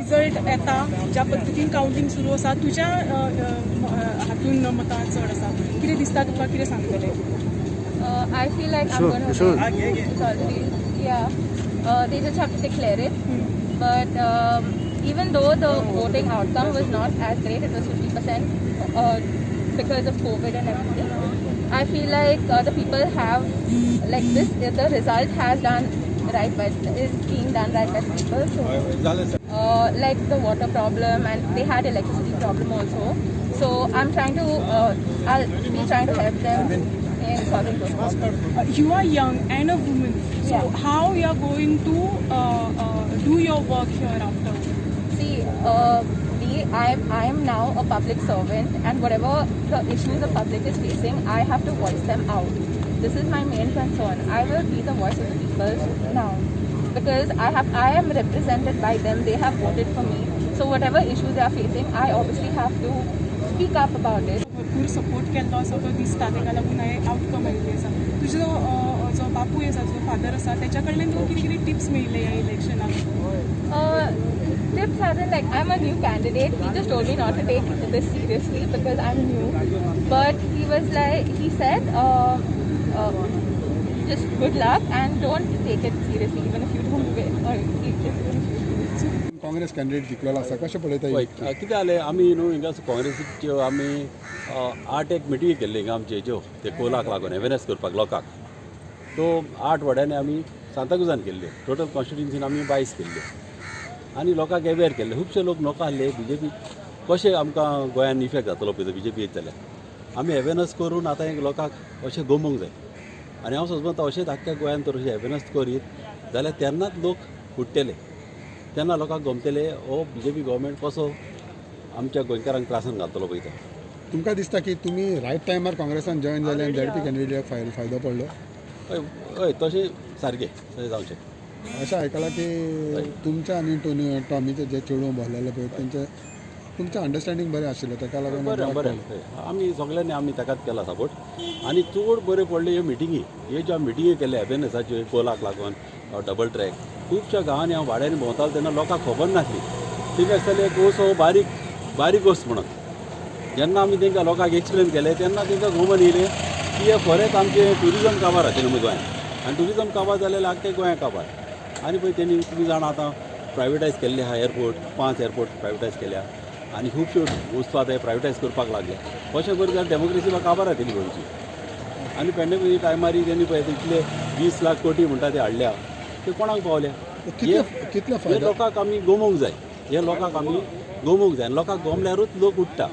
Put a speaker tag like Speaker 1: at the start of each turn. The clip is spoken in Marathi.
Speaker 1: रिजल्ट येता ज्या पद्दतीन कावंटींग सुरू आसा तुज्या हातून मतां चड आसा कितें दिसता तुका कितें सांगतलें?
Speaker 2: I feel like I'm going to they just have to declare it. But even though the voting outcome was not as great, it was 50% because of COVID and everything. I feel like the people have like this. The result has done right by is being done right by the people. So, like the water problem, and they had electricity problem also. So I'm trying to I'll be trying to help them in solving those problems.
Speaker 1: You are young and a woman, so how you are going to do your work hereafter?
Speaker 2: See, I am now a public servant, and whatever the issues the public is facing, I have to voice them out. This is my main concern. I will be the voice of the people now, because I am represented by them. They have voted for me. So whatever issues they are facing, I obviously have to speak up about it.
Speaker 1: भरपूर सपोर्ट केल्लो असो तो दिसता ताका लागून हांवें आउटकम मेळिल्ली आसा. तुजो जो बापूय आसा जो फादर आसा तेच्या कडल्यान तुका कितें कितें टिप्स मेळिल्ले ह्या इलेक्शनाक?
Speaker 2: Tips as in like I'm a new candidate. He just told me not to take this seriously because I'm new. But he was like, he said, just good luck and don't take it seriously even if you don't win or
Speaker 3: Congress candidate जिखलेलो आसा कशें पळयता?
Speaker 4: कितें जालें आमी न्हू हिंगा काँग्रेसीच्यो आमी 8 एक मिटींग केल्ली हिंगा आमचे हेच्यो ते कोलाक लागून अवेरनेस करपाक लोकांक. तो 8 वड्यांनी आमी सांताक्रुजान केल्ल्यो. टोटल कॉन्स्टिट्युन्सीन आमी 22 केल्ल्यो आनी लोकांक अवेर केल्ले. खुबशे लोक नोका आहले बीजेपी कशें आमकां गोंयान इफेक्ट जातलो पळय बीजेपी येत जाल्यार आमी अवेरनेस करून आतां एक लोकांक अशें गमोवंक जाय. आनी हांव सोदता अशेंच आख्ख्या गोंयान तर अशें अवेरनेस करीत जाल्यार तेन्नाच लोक फुट्टेले, तेन्ना लोकांक गमतले हो बीजेपी गव्हर्मेंट कसो आमच्या गोंयकारांक त्रासान घालतलो पळय तो.
Speaker 3: तुमकां दिसता की तुमी रायट टायमार काँग्रेसान जॉयन जाले आनी झेडपी कॅन्डिडेट फायदो पडलो?
Speaker 4: हय तशें सारकें तशें जावचें.
Speaker 3: अशें आयकलां की तुमच्या आनी टॉमीचे जे चेडूं भरलेले पळय तेंचे तुमचें अंडरस्टँडींग बरें आशिल्लें ताका लागून
Speaker 4: बरें बरें आमी सगळ्यांनी आमी ताकाच केला सपोर्ट आनी चड बरें पडले ह्यो मिटिंगी ह्यो ज्यो मिटिंगी केल्ले अवेरनेसाच्यो पोलाक लागून डबल ट्रॅक खुबश्या गांवांनी हांव भाड्यानी भोंवतालो तेन्ना लोकांक खबर नासली. थिंगा आसताले एक असो बारीक गोश्ट म्हणून जेन्ना आमी तांकां लोकांक एक्सप्लेन केलें तेन्ना तांकां गमन येयलें की हे खरेंच आमचें ट्युरिजम काबार आशिल्लें न्हू गोंयांत आनी ट्युरिजम काबार जालें आख्खें गोंया काबार. आनी पळय तेणी तुमी जाणा आतां प्रायवेटायज केल्ले आहा एअरपोर्ट 5 एअरपोर्ट प्रायवेटायज केल्या आनी खुबश्यो वस्तू आतां प्रायवेटायज करपाक लागल्या. अशें करून जाल्यार डेमोक्रेसी काबार जातली गोंयची. आनी पॅन्डेमिक टायमार तेणी पळय इतले 20 लाख कोटी म्हणटा ते हाडल्या ते कोणाक पावल्या?
Speaker 3: कितले
Speaker 4: हे लोकांक आमी गमोवंक जाय. हे लोकांक आमी गमोवंक जाय. लोकांक गमल्यारूच लोक उठटा.